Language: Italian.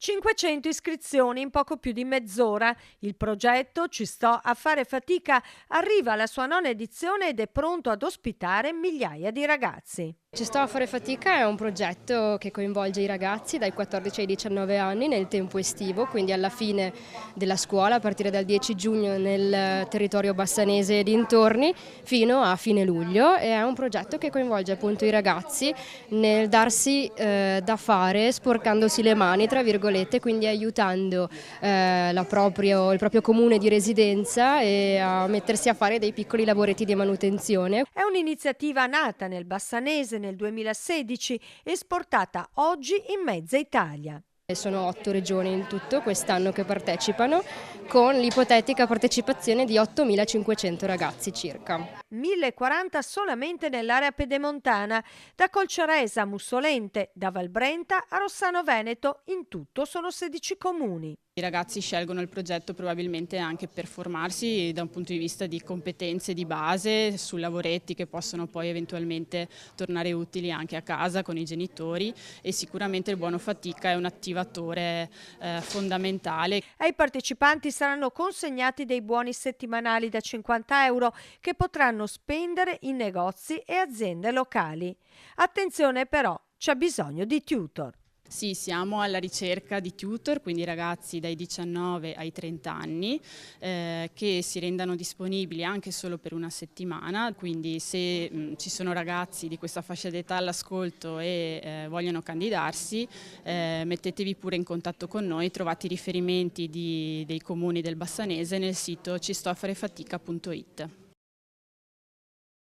500 iscrizioni in poco più di mezz'ora. Il progetto Ci sto a fare fatica arriva alla sua nona edizione ed è pronto ad ospitare migliaia di ragazzi. Ci sto a fare fatica è un progetto che coinvolge i ragazzi dai 14 ai 19 anni nel tempo estivo, quindi alla fine della scuola, a partire dal 10 giugno nel territorio bassanese e dintorni, fino a fine luglio. E è un progetto che coinvolge appunto i ragazzi nel darsi da fare sporcandosi le mani, tra virgolette, quindi aiutando il proprio comune di residenza e a mettersi a fare dei piccoli lavoretti di manutenzione. È un'iniziativa nata nel Bassanese nel 2016, esportata oggi in mezza Italia. Sono 8 regioni in tutto quest'anno che partecipano, con l'ipotetica partecipazione di 8.500 ragazzi circa. 1040 solamente nell'area pedemontana, da Colceresa a Mussolente, da Valbrenta a Rossano Veneto, in tutto sono 16 comuni. I ragazzi scelgono il progetto probabilmente anche per formarsi da un punto di vista di competenze di base su lavoretti che possono poi eventualmente tornare utili anche a casa con i genitori, e sicuramente il buono fatica è un attivatore fondamentale. Ai partecipanti saranno consegnati dei buoni settimanali da 50 euro che potranno spendere in negozi e aziende locali. Attenzione però, c'è bisogno di tutor. Sì, siamo alla ricerca di tutor, quindi ragazzi dai 19 ai 30 anni che si rendano disponibili anche solo per una settimana, quindi se ci sono ragazzi di questa fascia d'età all'ascolto e vogliono candidarsi, mettetevi pure in contatto con noi, trovate i riferimenti dei comuni del Bassanese nel sito cistoafarefatica.it.